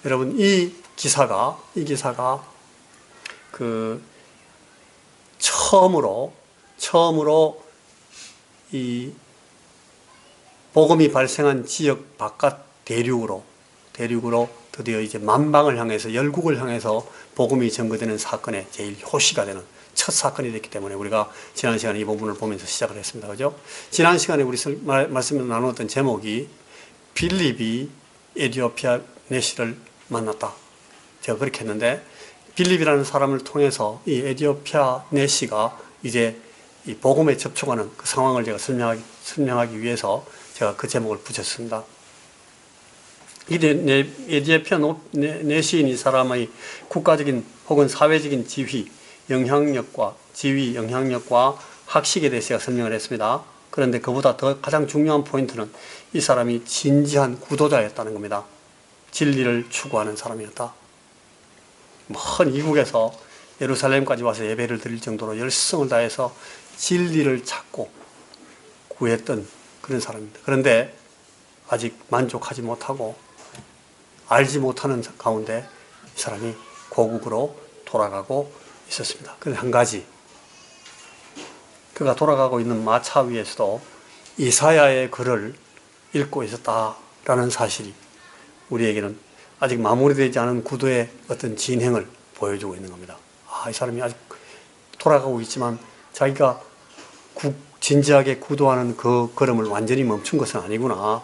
여러분 이 기사가 그 처음으로 이 복음이 발생한 지역 바깥 대륙으로 드디어 이제 만방을 향해서, 열국을 향해서 복음이 전거되는 사건의 제일 효시가 되는 첫 사건이 됐기 때문에 우리가 지난 시간에 이 부분을 보면서 시작을 했습니다. 그죠? 지난 시간에 우리 말씀을 나누었던 제목이 빌립이 에티오피아 내시를 만났다. 제가 그렇게 했는데, 빌립이라는 사람을 통해서 이 에티오피아 내시가 이제 이 복음에 접촉하는 그 상황을 제가 설명하기 위해서 제가 그 제목을 붙였습니다. 이 에티오피아 내시인 이 사람의 국가적인 혹은 사회적인 영향력과 학식에 대해서 제가 설명을 했습니다. 그런데 그보다 더 가장 중요한 포인트는 이 사람이 진지한 구도자였다는 겁니다. 진리를 추구하는 사람이었다. 먼 이국에서 예루살렘까지 와서 예배를 드릴 정도로 열성을 다해서 진리를 찾고 구했던 그런 사람입니다. 그런데 아직 만족하지 못하고 알지 못하는 가운데 이 사람이 고국으로 돌아가고 있었습니다. 그런데 한 가지, 그가 돌아가고 있는 마차 위에서도 이사야의 글을 읽고 있었다라는 사실이 우리에게는 아직 마무리되지 않은 구도의 어떤 진행을 보여주고 있는 겁니다. 이 사람이 아직 돌아가고 있지만 자기가 진지하게 구도하는 그 걸음을 완전히 멈춘 것은 아니구나.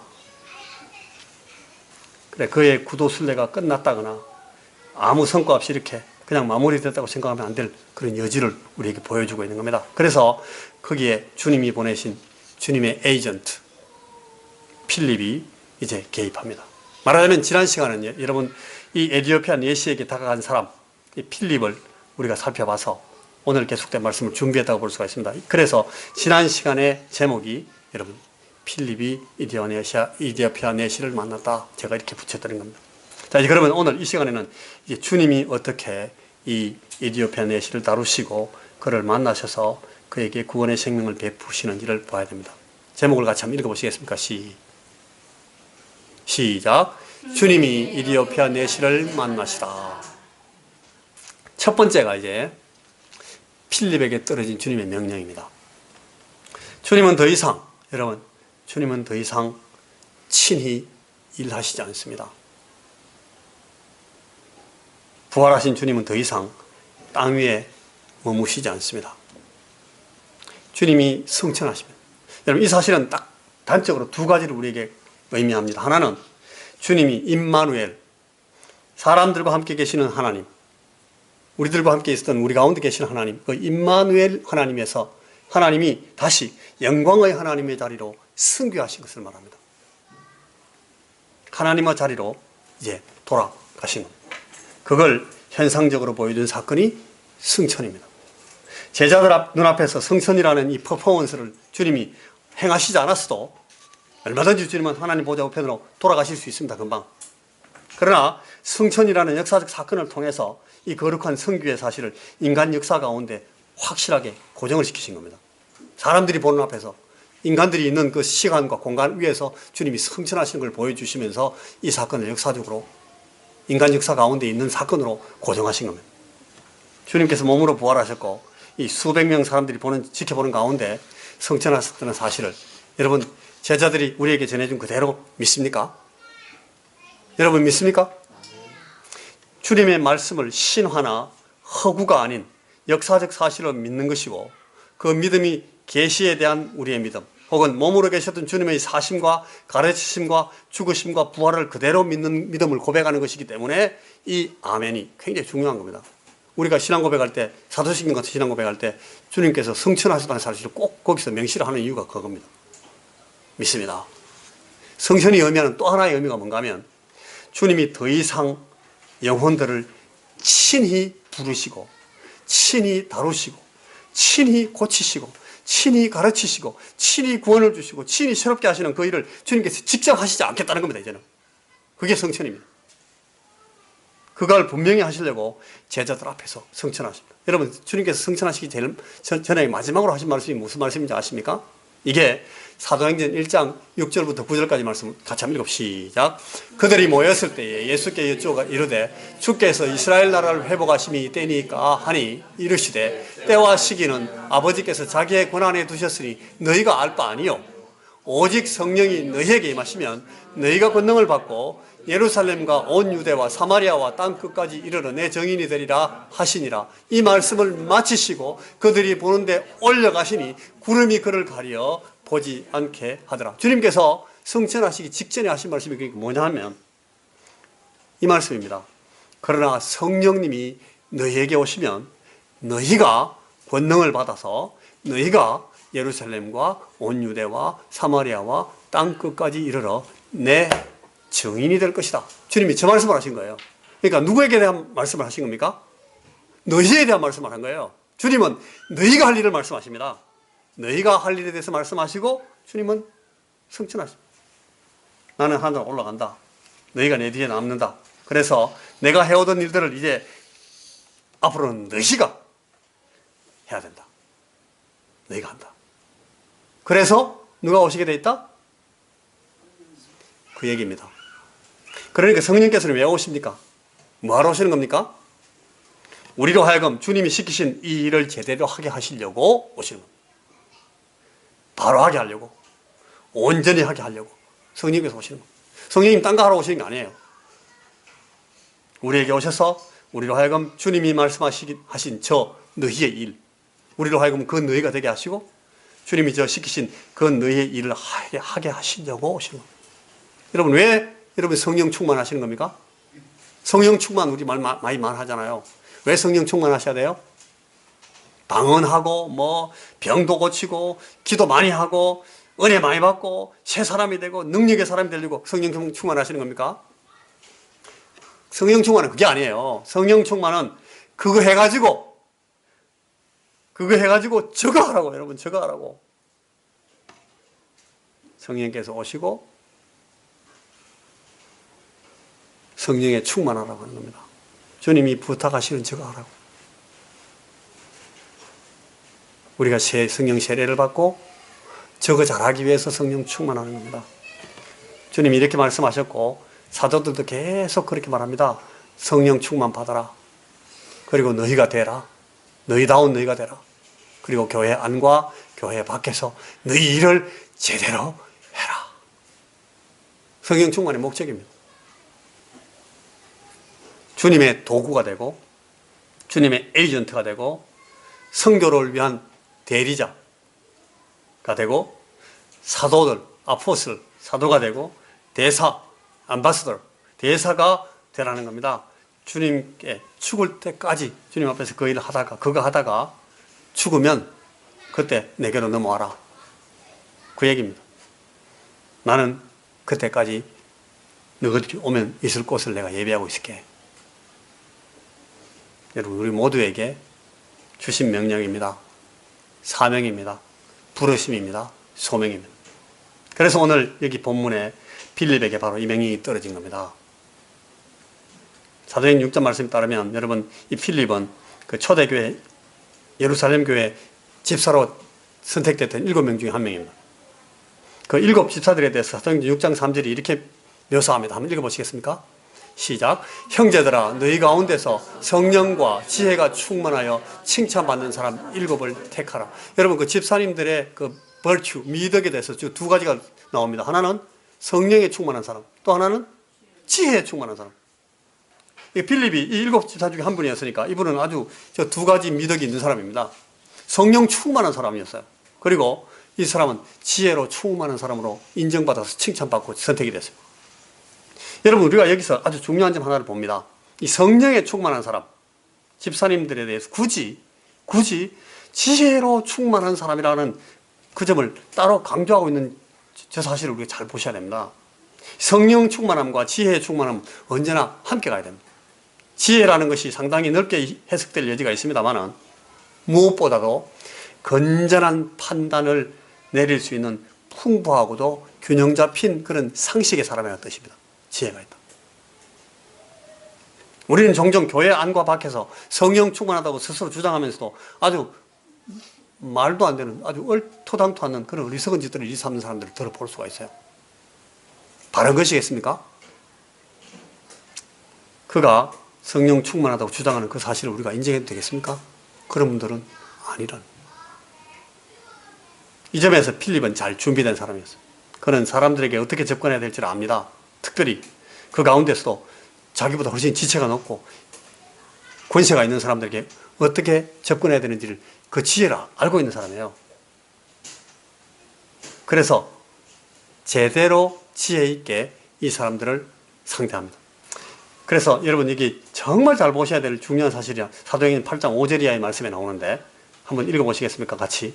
그래, 그의 구도 순례가 끝났다거나 아무 성과 없이 이렇게 그냥 마무리됐다고 생각하면 안 될 그런 여지를 우리에게 보여주고 있는 겁니다. 그래서 거기에 주님이 보내신 주님의 에이전트 필립이 이제 개입합니다. 말하자면 지난 시간은요, 여러분 이 에티오피아 내시에게 다가간 사람 이 필립을 우리가 살펴봐서 오늘 계속된 말씀을 준비했다고 볼 수가 있습니다. 그래서 지난 시간의 제목이 여러분 필립이 에티오피아 내시를 만났다, 제가 이렇게 붙였다는 겁니다. 자, 이제 그러면 오늘 이 시간에는 이제 주님이 어떻게 이 에티오피아 내시를 다루시고 그를 만나셔서 그에게 구원의 생명을 베푸시는지를 봐야 됩니다. 제목을 같이 한번 읽어보시겠습니까? 시작. 주님이 에티오피아 내시를 만나시다. 첫 번째가 이제 필립에게 떨어진 주님의 명령입니다. 주님은 더 이상, 여러분, 주님은 더 이상 친히 일하시지 않습니다. 부활하신 주님은 더 이상 땅 위에 머무시지 않습니다. 주님이 승천하십니다. 여러분, 이 사실은 딱 단적으로 두 가지를 우리에게 의미합니다. 하나는 주님이 임마누엘, 사람들과 함께 계시는 하나님, 우리들과 함께 있었던 우리 가운데 계시는 하나님, 그 임마누엘 하나님에서 하나님이 다시 영광의 하나님의 자리로 승귀하신 것을 말합니다. 하나님의 자리로 이제 돌아가신 겁니다. 그걸 현상적으로 보여준 사건이 승천입니다. 제자들 눈앞에서 승천이라는 이 퍼포먼스를 주님이 행하시지 않았어도 얼마든지 주님은 하나님 보좌 우편으로 돌아가실 수 있습니다. 금방. 그러나 승천이라는 역사적 사건을 통해서 이 거룩한 성규의 사실을 인간 역사 가운데 확실하게 고정을 시키신 겁니다. 사람들이 보는 앞에서, 인간들이 있는 그 시간과 공간 위에서 주님이 승천하시는 걸 보여주시면서 이 사건을 역사적으로 인간 역사 가운데 있는 사건으로 고정하신 겁니다. 주님께서 몸으로 부활하셨고 이 수백 명 사람들이 지켜보는 가운데 승천하셨다는 사실을 여러분, 제자들이 우리에게 전해준 그대로 믿습니까? 여러분 믿습니까? 주님의 말씀을 신화나 허구가 아닌 역사적 사실로 믿는 것이고, 그 믿음이 계시에 대한 우리의 믿음, 혹은 몸으로 계셨던 주님의 사심과 가르치심과 죽으심과 부활을 그대로 믿는 믿음을 고백하는 것이기 때문에 이 아멘이 굉장히 중요한 겁니다. 우리가 신앙 고백할 때, 사도신경 같은 신앙 고백할 때 주님께서 승천하셨다는 사실을 꼭 거기서 명시를 하는 이유가 그겁니다. 믿습니다. 성천이 의미하는 또 하나의 의미가 뭔가 하면 주님이 더 이상 영혼들을 친히 부르시고 친히 다루시고 친히 고치시고 친히 가르치시고 친히 구원을 주시고 친히 새롭게 하시는 그 일을 주님께서 직접 하시지 않겠다는 겁니다. 이제는 그게 성천입니다. 그걸 분명히 하시려고 제자들 앞에서 승천하십니다. 여러분, 주님께서 승천하시기 전에 마지막으로 하신 말씀이 무슨 말씀인지 아십니까? 이게 사도행전 1장 6절부터 9절까지 말씀 같이 한번 읽읍 시작. 그들이 모였을 때에 예수께 여쭈어 이르되 주께서 이스라엘 나라를 회복하심이 때니까 하니 이르시되 때와 시기는 아버지께서 자기의 권한에 두셨으니 너희가 알 바 아니요 오직 성령이 너희에게 임하시면 너희가 권능을 받고 예루살렘과 온 유대와 사마리아와 땅 끝까지 이르러 내 증인이 되리라 하시니라. 이 말씀을 마치시고 그들이 보는데 올려가시니 구름이 그를 가려 보지 않게 하더라. 주님께서 승천하시기 직전에 하신 말씀이 뭐냐 하면 이 말씀입니다. 그러나 성령님이 너희에게 오시면 너희가 권능을 받아서 너희가 예루살렘과 온 유대와 사마리아와 땅 끝까지 이르러 내 증인이 될 것이다. 주님이 저 말씀을 하신 거예요. 그러니까 누구에게 대한 말씀을 하신 겁니까? 너희에 대한 말씀을 한 거예요. 주님은 너희가 할 일을 말씀하십니다. 너희가 할 일에 대해서 말씀하시고 주님은 승천하십니다. 나는 하늘로 올라간다. 너희가 내 뒤에 남는다. 그래서 내가 해오던 일들을 이제 앞으로는 너희가 해야 된다. 너희가 한다. 그래서 누가 오시게 돼 있다? 그 얘기입니다. 그러니까 성령께서는 왜 오십니까? 뭐하러 오시는 겁니까? 우리로 하여금 주님이 시키신 이 일을 제대로 하게 하시려고 오시는 겁니다. 바로 하게 하려고, 온전히 하게 하려고 성령께서 오시는 겁니다. 성령님 딴 거 하러 오시는 게 아니에요. 우리에게 오셔서 우리로 하여금 주님이 말씀하신 저 너희의 일, 우리로 하여금 그 너희가 되게 하시고 주님이 저 시키신 그 너희의 일을 하게 하시려고 오시는 겁니다. 여러분, 왜 여러분 성령 충만하시는 겁니까? 성령 충만 우리 많이 말하잖아요. 왜 성령 충만하셔야 돼요? 방언하고 뭐 병도 고치고 기도 많이 하고 은혜 많이 받고 새 사람이 되고 능력의 사람이 되려고 성령 충만하시는 겁니까? 성령 충만은 그게 아니에요. 성령 충만은 그거 해가지고 저거 하라고. 여러분, 저거 하라고. 성령께서 오시고 성령에 충만하라고 하는 겁니다. 주님이 부탁하시는 저거 하라고. 우리가 성령 세례를 받고 저거 잘하기 위해서 성령 충만하는 겁니다. 주님이 이렇게 말씀하셨고 사도들도 계속 그렇게 말합니다. 성령 충만 받아라. 그리고 너희가 되라. 너희다운 너희가 되라. 그리고 교회 안과 교회 밖에서 너희 일을 제대로 해라. 성령 충만의 목적입니다. 주님의 도구가 되고 주님의 에이전트가 되고 선교를 위한 대리자가 되고 사도들, 아포슬, 사도가 되고 대사, 암바사더, 대사가 되라는 겁니다. 주님께 죽을 때까지 주님 앞에서 그 일을 하다가 그거 하다가 죽으면 그때 내게로 넘어와라. 그 얘기입니다. 나는 그때까지 너희들이 오면 있을 곳을 내가 예비하고 있을게. 여러분, 우리 모두에게 주신 명령입니다. 사명입니다. 부르심입니다. 소명입니다. 그래서 오늘 여기 본문에 빌립에게 바로 이 명령이 떨어진 겁니다. 사도행 6장 말씀에 따르면 여러분, 이 필립은 그 초대교회 예루살렘 교회 집사로 선택됐던 7명 중에 한 명입니다. 그 7 집사들에 대해서 사도행 6장 3절이 이렇게 묘사합니다. 한번 읽어보시겠습니까? 시작. 형제들아, 너희 가운데서 성령과 지혜가 충만하여 칭찬받는 사람 7을 택하라. 여러분, 그 집사님들의 그 벌추, 미덕에 대해서 두 가지가 나옵니다. 하나는 성령에 충만한 사람, 또 하나는 지혜에 충만한 사람. 빌립이 이 7 집사 중에 한 분이었으니까 이분은 아주 저 두 가지 미덕이 있는 사람입니다. 성령 충만한 사람이었어요. 그리고 이 사람은 지혜로 충만한 사람으로 인정받아서 칭찬받고 선택이 됐어요. 여러분, 우리가 여기서 아주 중요한 점 하나를 봅니다. 이 성령에 충만한 사람, 집사님들에 대해서 굳이 지혜로 충만한 사람이라는 그 점을 따로 강조하고 있는 저 사실을 우리가 잘 보셔야 됩니다. 성령 충만함과 지혜의 충만함은 언제나 함께 가야 됩니다. 지혜라는 것이 상당히 넓게 해석될 여지가 있습니다만 무엇보다도 건전한 판단을 내릴 수 있는 풍부하고도 균형 잡힌 그런 상식의 사람이라는 뜻입니다. 지혜가 있다. 우리는 종종 교회 안과 밖에서 성령 충만하다고 스스로 주장하면서도 아주 말도 안 되는 아주 얼토당토 않는 그런 어리석은 짓들을 일삼는 사람들을 들어볼 수가 있어요. 바른 것이겠습니까? 그가 성령 충만하다고 주장하는 그 사실을 우리가 인정해도 되겠습니까? 그런 분들은 아니라는. 이 점에서 필립은 잘 준비된 사람이었어요. 그는 사람들에게 어떻게 접근해야 될지를 압니다. 특별히 그 가운데서도 자기보다 훨씬 지체가 높고 권세가 있는 사람들에게 어떻게 접근해야 되는지를 그 지혜를 알고 있는 사람이에요. 그래서 제대로 지혜 있게 이 사람들을 상대합니다. 그래서 여러분 여기 정말 잘 보셔야 될 중요한 사실이야. 사도행전 8장 5절 이하의 말씀에 나오는데 한번 읽어보시겠습니까? 같이.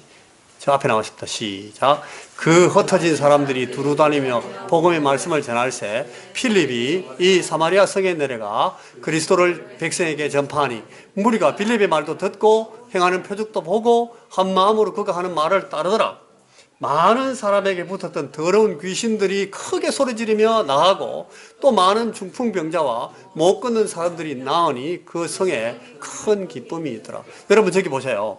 저 앞에 나왔습니다. 시작. 그 흩어진 사람들이 두루 다니며 복음의 말씀을 전할새 필립이 이 사마리아 성에 내려가 그리스도를 백성에게 전파하니 무리가 필립의 말도 듣고 행하는 표적도 보고 한 마음으로 그가 하는 말을 따르더라. 많은 사람에게 붙었던 더러운 귀신들이 크게 소리 지르며 나가고 또 많은 중풍병자와 못 걷는 사람들이 나으니 그 성에 큰 기쁨이 있더라. 여러분 저기 보세요.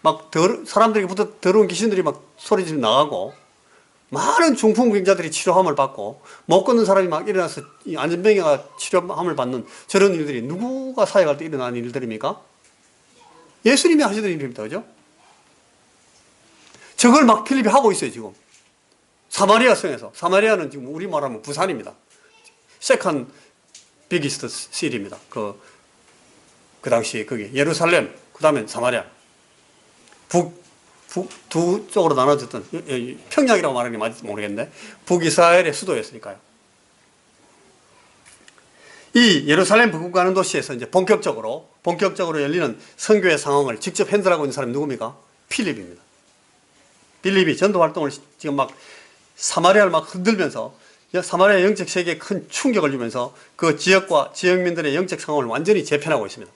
막 사람들에게 붙어 더러운 귀신들이 막 소리 지르며 나가고 많은 중풍병자들이 치료함을 받고 못 걷는 사람이 막 일어나서 안전병이가 치료함을 받는 저런 일들이 누구가 사역할 때 일어나는 일들입니까? 예수님이 하시던 일입니다. 그죠? 저걸 막 필립이 하고 있어요, 지금. 사마리아 성에서. 사마리아는 지금 우리 말하면 부산입니다. 세컨 비기스트 시리입니다. 그 당시에 거기 예루살렘, 그 다음에 사마리아. 두 쪽으로 나눠졌던, 평양이라고 말하는 게 맞을지 모르겠는데, 북이스라엘의 수도였으니까요. 이 예루살렘 북구가는 도시에서 이제 본격적으로 열리는 선교의 상황을 직접 핸들하고 있는 사람이 누굽니까? 필립입니다. 필립이 전도 활동을 지금 막 사마리아를 막 흔들면서 사마리아 영적 세계에 큰 충격을 주면서 그 지역과 지역민들의 영적 상황을 완전히 재편하고 있습니다.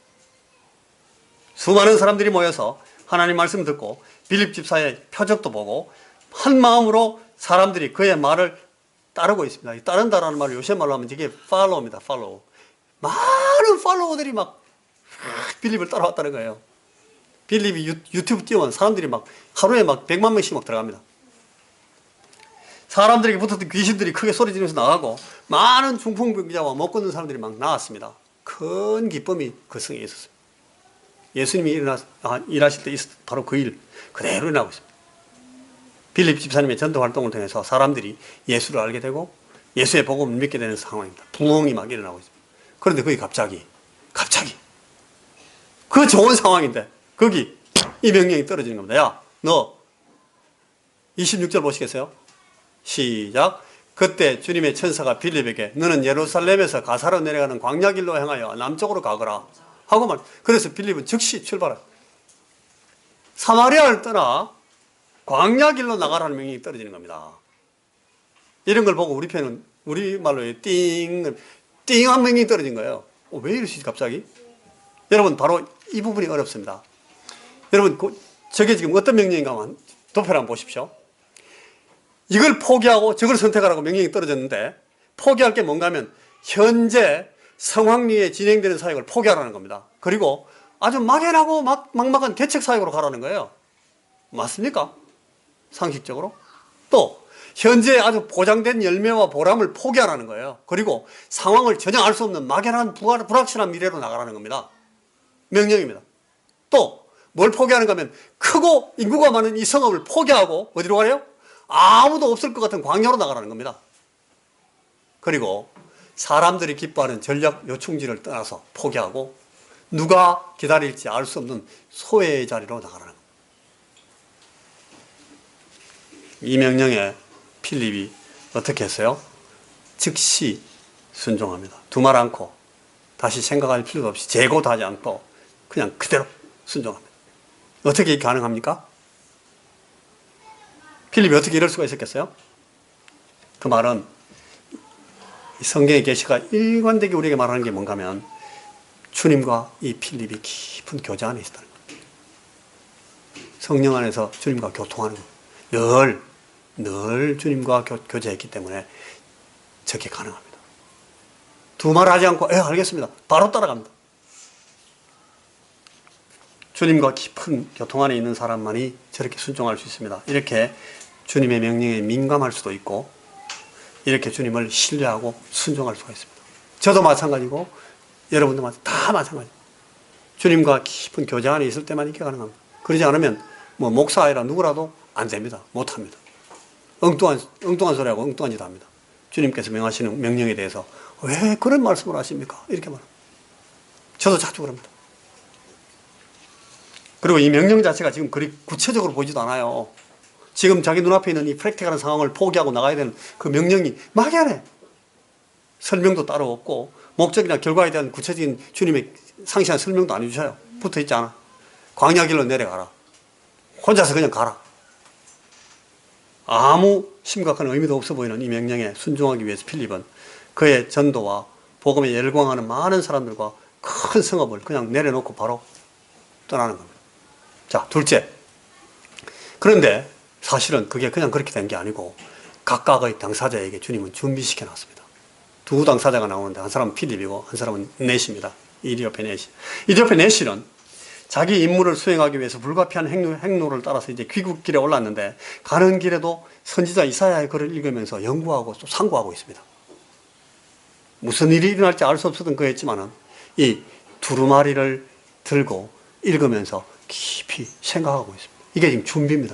수많은 사람들이 모여서 하나님 말씀 듣고 필립 집사의 표적도 보고 한 마음으로 사람들이 그의 말을 따르고 있습니다. 따른다라는 말을 요새 말로 하면 이게 follow입니다. follow. 많은 팔로워들이 막 필립을 따라왔다는 거예요. 필립이 유튜브 띄우면 사람들이 막 하루에 막 100만 명씩 막 들어갑니다. 사람들에게 붙었던 귀신들이 크게 소리 지르면서 나가고 많은 중풍병자와 못 걷는 사람들이 막 나왔습니다. 큰 기쁨이 그 성에 있었어요. 예수님이 일하실 때 있었던 바로 그 일 그대로 일어나고 있습니다. 필립 집사님의 전도 활동을 통해서 사람들이 예수를 알게 되고 예수의 복음을 믿게 되는 상황입니다. 부흥이 막 일어나고 있습니다. 그런데 그게 갑자기 그 좋은 상황인데 거기 이 명령이 떨어지는 겁니다. 야, 너 26절 보시겠어요? 시작. 그때 주님의 천사가 필립에게 너는 예루살렘에서 가사로 내려가는 광야길로 향하여 남쪽으로 가거라 하고 말. 그래서 필립은 즉시 출발해. 사마리아를 떠나 광야길로 나가라는 명령이 떨어지는 겁니다. 이런 걸 보고 우리 말로 띵한 명령이 떨어진 거예요. 왜 이러시지 갑자기? 여러분 바로 이 부분이 어렵습니다. 여러분 저게 지금 어떤 명령인가 한번 도표를 한번 보십시오. 이걸 포기하고 저걸 선택하라고 명령이 떨어졌는데 포기할 게 뭔가 하면 현재 성황리에 진행되는 사역을 포기하라는 겁니다. 그리고 아주 막연하고 막막한 개척 사역으로 가라는 거예요. 맞습니까? 상식적으로. 또 현재 아주 보장된 열매와 보람을 포기하라는 거예요. 그리고 상황을 전혀 알 수 없는 막연한 불확실한 미래로 나가라는 겁니다. 명령입니다. 또 뭘 포기하는가 하면 크고 인구가 많은 이 성읍을 포기하고 어디로 가요? 아무도 없을 것 같은 광야로 나가라는 겁니다. 그리고 사람들이 기뻐하는 전략 요충지를 떠나서 포기하고 누가 기다릴지 알 수 없는 소외의 자리로 나가라는 겁니다. 이 명령에 필립이 어떻게 했어요? 즉시 순종합니다. 두말 않고 다시 생각할 필요도 없이 재고도 하지 않고 그냥 그대로 순종합니다. 어떻게 가능합니까? 필립이 어떻게 이럴 수가 있었겠어요? 그 말은 성경의 계시가 일관되게 우리에게 말하는 게 뭔가 하면 주님과 이 필립이 깊은 교제 안에 있다는 거예요. 성령 안에서 주님과 교통하는 거예요. 늘 주님과 교제했기 때문에 저게 가능합니다. 두 말 하지 않고 알겠습니다. 바로 따라갑니다. 주님과 깊은 교통 안에 있는 사람만이 저렇게 순종할 수 있습니다. 이렇게 주님의 명령에 민감할 수도 있고 이렇게 주님을 신뢰하고 순종할 수가 있습니다. 저도 마찬가지고 여러분도 다 마찬가지. 주님과 깊은 교제 안에 있을 때만 이렇게 가능합니다. 그러지 않으면 뭐 목사이라 누구라도 안 됩니다. 못 합니다. 엉뚱한 소리하고 엉뚱한 짓 합니다. 주님께서 명하시는 명령에 대해서 왜 그런 말씀을 하십니까? 이렇게 말합니다. 저도 자주 그럽니다. 그리고 이 명령 자체가 지금 그리 구체적으로 보이지도 않아요. 지금 자기 눈앞에 있는 이 프랙티컬한 상황을 포기하고 나가야 되는 그 명령이 막연해. 설명도 따로 없고 목적이나 결과에 대한 구체적인 주님의 상세한 설명도 안 해주셔요. 붙어있지 않아. 광야길로 내려가라. 혼자서 그냥 가라. 아무 심각한 의미도 없어 보이는 이 명령에 순종하기 위해서 필립은 그의 전도와 복음에 열광하는 많은 사람들과 큰 성읍을 그냥 내려놓고 바로 떠나는 겁니다. 자, 둘째. 그런데 사실은 그게 그냥 그렇게 된 게 아니고 각각의 당사자에게 주님은 준비시켜 놨습니다. 두 당사자가 나오는데 한 사람은 필립이고 한 사람은 넷입니다. 이디오페 넷이. 이디오페 넷이는 자기 임무를 수행하기 위해서 불가피한 행로를 따라서 이제 귀국길에 올랐는데 가는 길에도 선지자 이사야의 글을 읽으면서 연구하고 또 상고하고 있습니다. 무슨 일이 일어날지 알 수 없었던 그였지만은 이 두루마리를 들고 읽으면서 깊이 생각하고 있습니다. 이게 지금 준비입니다.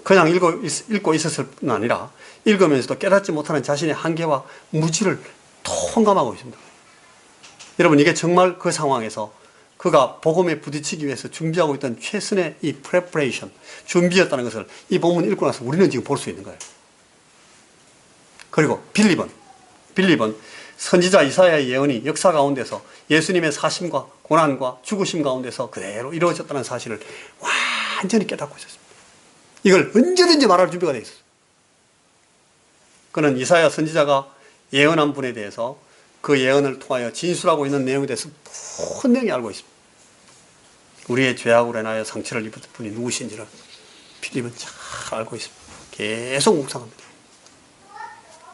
그냥 읽고 있었을 뿐 아니라 읽으면서도 깨닫지 못하는 자신의 한계와 무지를 통감하고 있습니다. 여러분, 이게 정말 그 상황에서 그가 복음에 부딪히기 위해서 준비하고 있던 최선의 이 preparation, 준비였다는 것을 이 본문 읽고 나서 우리는 지금 볼 수 있는 거예요. 그리고 빌립은 선지자 이사야의 예언이 역사 가운데서 예수님의 사심과 고난과 죽으심 가운데서 그대로 이루어졌다는 사실을 완전히 깨닫고 있었습니다. 이걸 언제든지 말할 준비가 되어 있었어요. 그는 이사야 선지자가 예언한 분에 대해서 그 예언을 통하여 진술하고 있는 내용에 대해서 분명히 알고 있습니다. 우리의 죄악으로 인하여 상처를 입은 분이 누구신지를 필립은 잘 알고 있습니다. 계속 묵상합니다.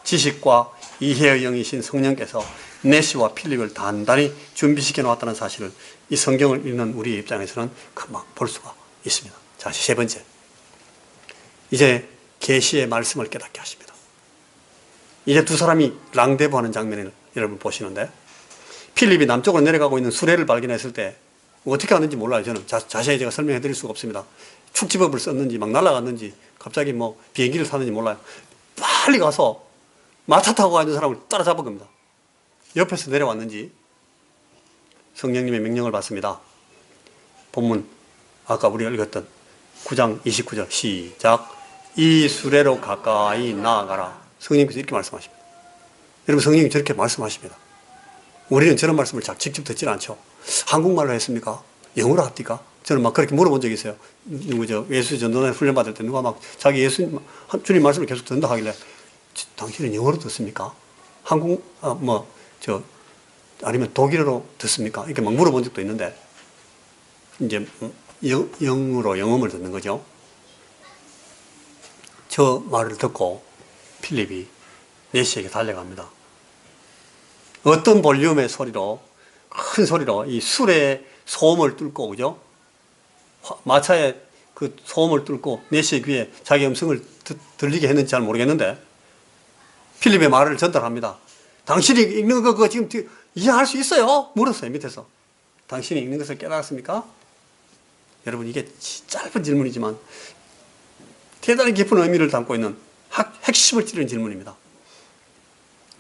지식과 이해의 영이신 성령께서 내시와 필립을 단단히 준비시켜 놓았다는 사실을 이 성경을 읽는 우리의 입장에서는 금방 볼 수가 있습니다. 자, 세 번째. 이제 계시의 말씀을 깨닫게 하십니다. 이제 두 사람이 랑데부하는 장면을 여러분 보시는데 필립이 남쪽으로 내려가고 있는 수레를 발견했을 때 어떻게 하는지 몰라요. 저는 자세히 제가 설명해 드릴 수가 없습니다. 축지법을 썼는지 막 날아갔는지 갑자기 뭐 비행기를 타는지 몰라요. 빨리 가서 마차 타고 가는 사람을 따라잡은 겁니다. 옆에서 내려왔는지 성령님의 명령을 받습니다. 본문 아까 우리가 읽었던 9장 29절 시작. 이 수레로 가까이 나아가라. 성령님께서 이렇게 말씀하십니다. 여러분, 성령님이 저렇게 말씀하십니다. 우리는 저런 말씀을 직접 듣지는 않죠. 한국말로 했습니까? 영어로 합니까? 저는 막 그렇게 물어본 적이 있어요. 예수 전도단 훈련 받을 때 누가 막 자기 예수 주님 말씀을 계속 듣는다 하길래 당신은 영어로 듣습니까? 아니면 독일어로 듣습니까? 이렇게 막 물어본 적도 있는데 이제 영어를 듣는 거죠. 저 말을 듣고 필립이 내시에게 달려갑니다. 어떤 볼륨의 소리로, 큰 소리로 이 수레의 소음을 뚫고, 그죠? 마차의 그 소음을 뚫고 내시의 귀에 자기 음성을 들리게 했는지 잘 모르겠는데 필립의 말을 전달합니다. 당신이 읽는 거 그거 지금 이해할 수 있어요? 물었어요, 밑에서. 당신이 읽는 것을 깨달았습니까? 여러분, 이게 짧은 질문이지만 대단히 깊은 의미를 담고 있는 핵심을 찌르는 질문입니다.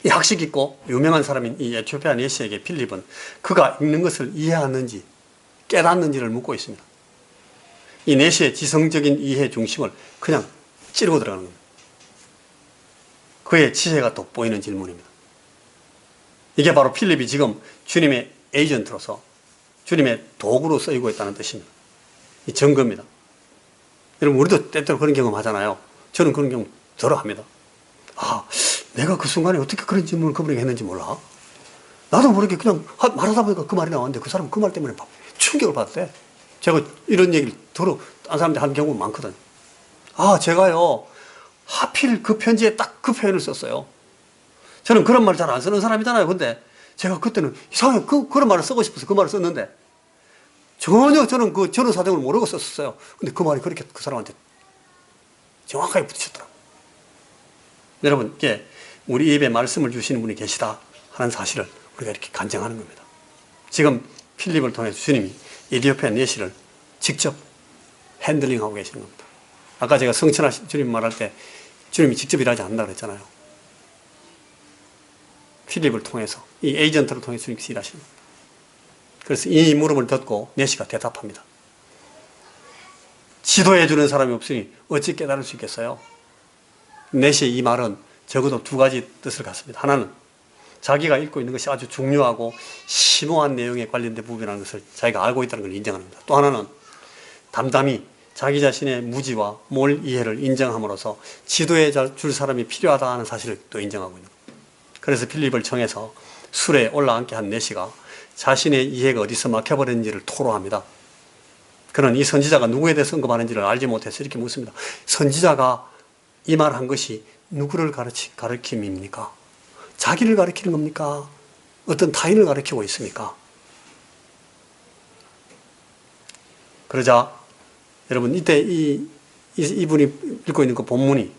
이 학식 있고 유명한 사람인 이 에티오피아 내시에게 필립은 그가 읽는 것을 이해하는지 깨닫는지를 묻고 있습니다. 이 내시의 지성적인 이해 중심을 그냥 찌르고 들어가는 겁니다. 그의 지혜가 돋보이는 질문입니다. 이게 바로 필립이 지금 주님의 에이전트로서 주님의 도구로 쓰이고 있다는 뜻입니다. 이 증거입니다. 여러분, 우리도 때때로 그런 경험 하잖아요. 저는 그런 경험 들어 합니다. 내가 그 순간에 어떻게 그런 질문을 그분에게 했는지 몰라. 나도 모르게 그냥 말하다 보니까 그 말이 나왔는데 그 사람은 그 말 때문에 충격을 받았대. 제가 이런 얘기를 딴 사람들이 하는 경우가 많거든. 제가요, 하필 그 편지에 딱 그 표현을 썼어요. 저는 그런 말 잘 안 쓰는 사람이잖아요. 근데 제가 그때는 이상하게 그런 말을 쓰고 싶어서 그 말을 썼는데 전혀 저는 그 전후 사정을 모르고 썼었어요. 근데 그 말이 그렇게 그 사람한테 정확하게 부딪혔더라고요. 여러분, 이게 우리 입에 말씀을 주시는 분이 계시다 하는 사실을 우리가 이렇게 간증하는 겁니다. 지금 필립을 통해서 주님이 에티오피아 내시를 직접 핸들링하고 계시는 겁니다. 아까 제가 성천하신 주님 말할 때 주님이 직접 일하지 않는다고 그랬잖아요. 필립을 통해서, 이 에이전트를 통해서 주님께서 일하시는 겁니다. 그래서 이 물음을 듣고 내시가 대답합니다. 지도해 주는 사람이 없으니 어찌 깨달을 수 있겠어요? 내시의 이 말은 적어도 두 가지 뜻을 갖습니다. 하나는 자기가 읽고 있는 것이 아주 중요하고 심오한 내용에 관련된 부분이라는 것을 자기가 알고 있다는 걸 인정하는 겁니다. 또 하나는 담담히 자기 자신의 무지와 몰 이해를 인정함으로써 지도해 줄 사람이 필요하다 하는 사실을 또 인정하고 있는 겁니다. 그래서 필립을 청해서 술에 올라앉게 한 내시가 자신의 이해가 어디서 막혀버렸는지를 토로합니다. 그는 이 선지자가 누구에 대해서 언급하는지를 알지 못해서 이렇게 묻습니다. 선지자가 이 말 한 것이 누구를 가르침입니까? 자기를 가르치는 겁니까? 어떤 타인을 가르치고 있습니까? 그러자 여러분, 이때 이분이 읽고 있는 그 본문이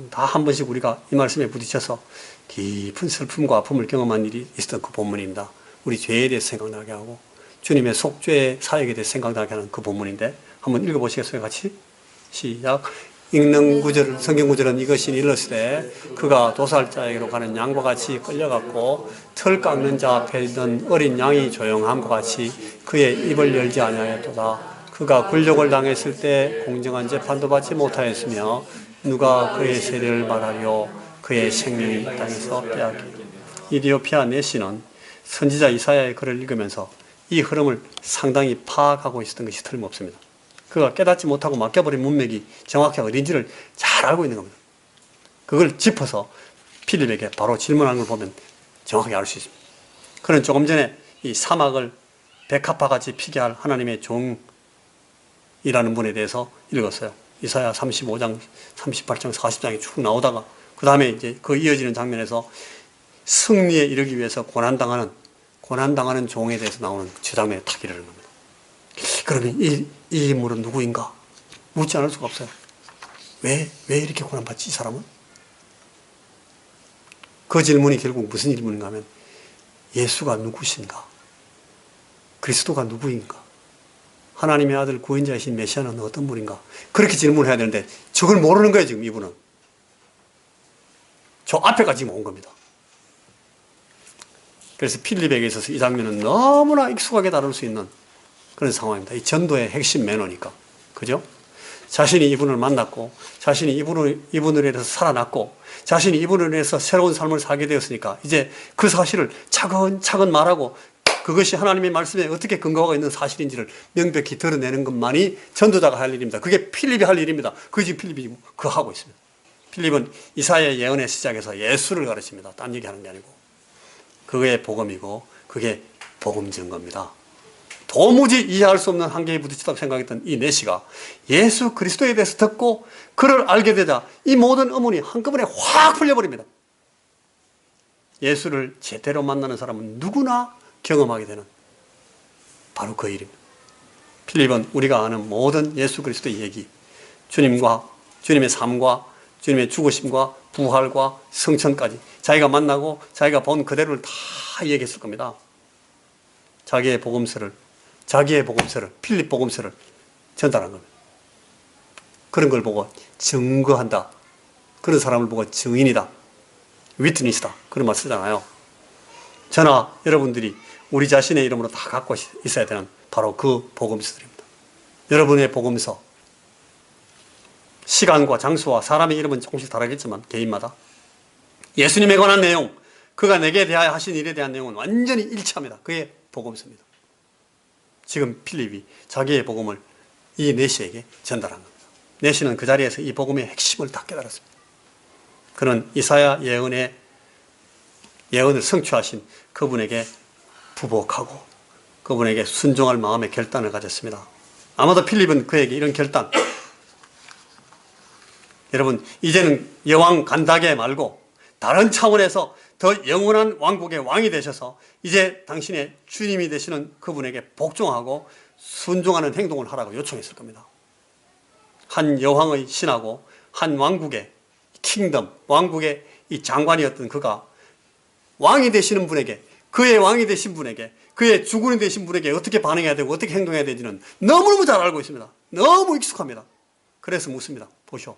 다 한 번씩 우리가 이 말씀에 부딪혀서 깊은 슬픔과 아픔을 경험한 일이 있었던 그 본문입니다. 우리 죄에 대해서 생각나게 하고 주님의 속죄의 사역에 대해서 생각나게 하는 그 본문인데 한번 읽어보시겠어요? 같이? 시작. 읽는 구절, 성경 구절은 이것이 일렀으되 그가 도살자에게로 가는 양과 같이 끌려갔고 털 깎는 자 앞에 있는 어린 양이 조용함과 같이 그의 입을 열지 아니하였도다. 그가 굴욕을 당했을 때 공정한 재판도 받지 못하였으며 누가 그의 세례를 말하려 그의 생명이 땅에서 빼앗기고. 에티오피아 내시는 선지자 이사야의 글을 읽으면서 이 흐름을 상당히 파악하고 있었던 것이 틀림없습니다. 그가 깨닫지 못하고 맡겨버린 문맥이 정확히 어딘지를 잘 알고 있는 겁니다. 그걸 짚어서 필립에게 바로 질문하는 걸 보면 정확하게 알 수 있습니다. 그는 조금 전에 이 사막을 백합화같이 피게 할 하나님의 종이라는 분에 대해서 읽었어요. 이사야 35장, 38장, 40장이 쭉 나오다가 그 다음에 이제 그 이어지는 장면에서 승리에 이르기 위해서 고난당하는 종에 대해서 나오는 그 장면에 탁 이르는 겁니다. 그러면 이 인물은 누구인가? 묻지 않을 수가 없어요. 왜 이렇게 고난받지, 이 사람은? 그 질문이 결국 무슨 질문인가 하면 예수가 누구신가? 그리스도가 누구인가? 하나님의 아들 구원자이신 메시아는 어떤 분인가? 그렇게 질문을 해야 되는데 저걸 모르는 거예요, 지금 이분은. 저 앞에까지 지금 온 겁니다. 그래서 필립에게 있어서 이 장면은 너무나 익숙하게 다룰 수 있는 그런 상황입니다. 이 전도의 핵심 매너니까. 그죠? 자신이 이분을 만났고, 자신이 이분으로 인해서 살아났고, 자신이 이분으로 인해서 새로운 삶을 살게 되었으니까, 이제 그 사실을 차근차근 말하고, 그것이 하나님의 말씀에 어떻게 근거가 있는 사실인지를 명백히 드러내는 것만이 전도자가 할 일입니다. 그게 필립이 할 일입니다. 그게 지금 필립이 그거 하고 있습니다. 필립은 이사야의 예언의 시작에서 예수를 가르칩니다. 딴 얘기하는 게 아니고. 그게 복음이고, 그게 복음 증거입니다. 도무지 이해할 수 없는 한계에 부딪혔다고 생각했던 이 내시가 예수 그리스도에 대해서 듣고 그를 알게 되자 이 모든 의문이 한꺼번에 확 풀려버립니다. 예수를 제대로 만나는 사람은 누구나 경험하게 되는 바로 그 일입니다. 필립은 우리가 아는 모든 예수 그리스도의 얘기, 주님의 삶과 주님의 죽으심과 부활과 성천까지 자기가 만나고 자기가 본 그대로를 다 얘기했을 겁니다. 자기의 복음서를 필립 복음서를 전달한 겁니다. 그런 걸 보고 증거한다. 그런 사람을 보고 증인이다. 위트니스다. 그런 말 쓰잖아요. 저나 여러분들이 우리 자신의 이름으로 다 갖고 있어야 되는 바로 그 복음서들입니다. 여러분의 복음서, 시간과 장소와 사람의 이름은 조금씩 다르겠지만 개인마다 예수님에 관한 내용, 그가 내게 대하여 하신 일에 대한 내용은 완전히 일치합니다. 그게 복음서입니다. 지금 필립이 자기의 복음을 이 내시에게 전달한 겁니다. 내시는 그 자리에서 이 복음의 핵심을 다 깨달았습니다. 그는 이사야 예언을 성취하신 그분에게 부복하고 그분에게 순종할 마음의 결단을 가졌습니다. 아마도 필립은 그에게 이런 결단, 여러분 이제는 여왕 간다게 말고 다른 차원에서 더 영원한 왕국의 왕이 되셔서 이제 당신의 주님이 되시는 그분에게 복종하고 순종하는 행동을 하라고 요청했을 겁니다. 한 여왕의 신하고 한 왕국의 킹덤, 왕국의 이 장관이었던 그가 왕이 되시는 분에게, 그의 왕이 되신 분에게, 그의 주군이 되신 분에게 어떻게 반응해야 되고 어떻게 행동해야 되지는 너무너무 잘 알고 있습니다. 너무 익숙합니다. 그래서 묻습니다. 보시오,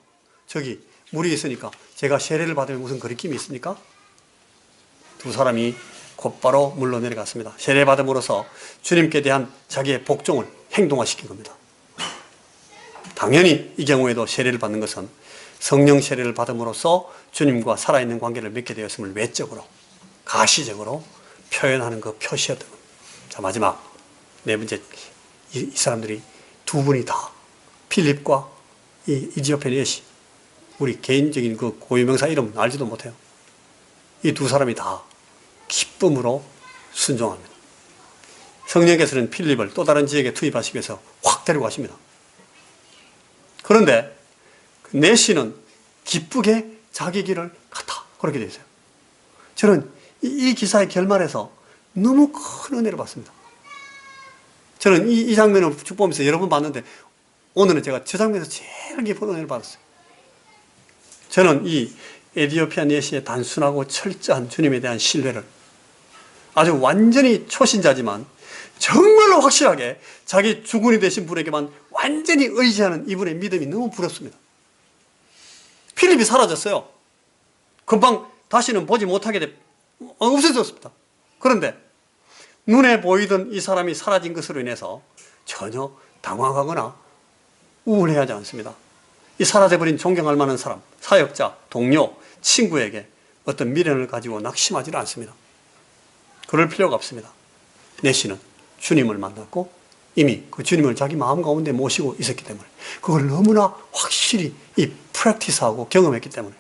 저기 물이 있으니까 제가 세례를 받으면 무슨 거리낌이 있습니까? 두 사람이 곧바로 물로 내려갔습니다. 세례 받음으로써 주님께 대한 자기의 복종을 행동화시킨 겁니다. 당연히 이 경우에도 세례를 받는 것은 성령 세례를 받음으로써 주님과 살아있는 관계를 맺게 되었음을 외적으로, 가시적으로 표현하는 그 표시였던 겁니다. 자, 마지막 네 번째, 이 사람들이 두 분이 다, 필립과 이 이디오피아 여시, 우리 개인적인 그 고유명사 이름 알지도 못해요. 이 두 사람이 다 기쁨으로 순종합니다. 성령께서는 필립을 또 다른 지역에 투입하시기 위해서 확 데려가십니다. 그런데 내시는 기쁘게 자기 길을 갔다, 그렇게 되어 있어요. 저는 이 기사의 결말에서 너무 큰 은혜를 받습니다. 저는 이 장면을 쭉 보면서 여러 번 봤는데 오늘은 제가 저 장면에서 제일 깊은 은혜를 받았어요. 저는 이 에디오피아 내시의 단순하고 철저한 주님에 대한 신뢰를, 아주 완전히 초신자지만 정말로 확실하게 자기 주군이 되신 분에게만 완전히 의지하는 이분의 믿음이 너무 부럽습니다. 필립이 사라졌어요. 금방 다시는 보지 못하게 없어졌습니다. 그런데 눈에 보이던 이 사람이 사라진 것으로 인해서 전혀 당황하거나 우울해하지 않습니다. 이 사라져버린 존경할 만한 사람, 사역자, 동료, 친구에게 어떤 미련을 가지고 낙심하지 않습니다. 그럴 필요가 없습니다. 내시는 주님을 만났고 이미 그 주님을 자기 마음 가운데 모시고 있었기 때문에, 그걸 너무나 확실히 이 프랙티스하고 경험했기 때문에,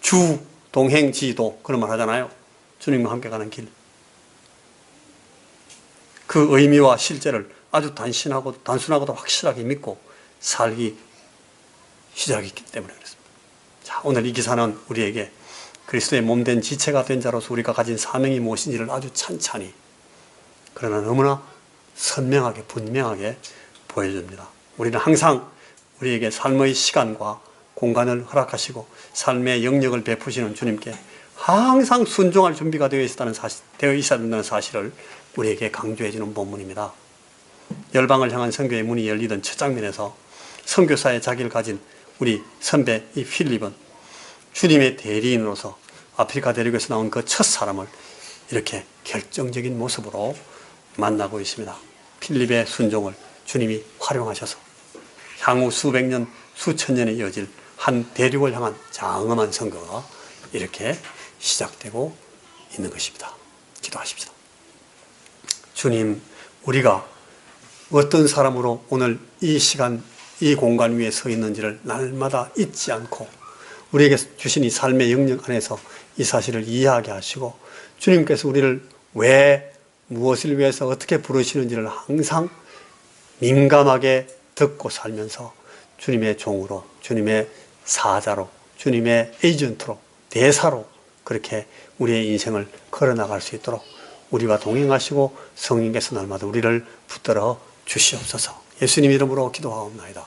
주 동행지도 그런 말 하잖아요. 주님과 함께 가는 길. 그 의미와 실제를 아주 단순하고도 확실하게 믿고 살기 시작했기 때문에 그렇습니다. 자, 오늘 이 기사는 우리에게 그리스도의 몸된 지체가 된 자로서 우리가 가진 사명이 무엇인지를 아주 찬찬히, 그러나 너무나 선명하게, 분명하게 보여줍니다. 우리는 항상 우리에게 삶의 시간과 공간을 허락하시고 삶의 영역을 베푸시는 주님께 항상 순종할 준비가 되어 있어야 된다는 사실을 우리에게 강조해 주는 본문입니다. 열방을 향한 선교의 문이 열리던 첫 장면에서 선교사의 자기를 가진 우리 선배 이 필립은 주님의 대리인으로서 아프리카 대륙에서 나온 그 첫 사람을 이렇게 결정적인 모습으로 만나고 있습니다. 필립의 순종을 주님이 활용하셔서 향후 수백 년, 수천 년에 이어질 한 대륙을 향한 장엄한 선거가 이렇게 시작되고 있는 것입니다. 기도하십시다. 주님, 우리가 어떤 사람으로 오늘 이 시간, 이 공간 위에 서 있는지를 날마다 잊지 않고 우리에게 주신 이 삶의 영역 안에서 이 사실을 이해하게 하시고, 주님께서 우리를 왜, 무엇을 위해서 어떻게 부르시는지를 항상 민감하게 듣고 살면서 주님의 종으로, 주님의 사자로, 주님의 에이전트로, 대사로 그렇게 우리의 인생을 걸어나갈 수 있도록 우리와 동행하시고 성령께서 날마다 우리를 붙들어 주시옵소서. 예수님 이름으로 기도하옵나이다.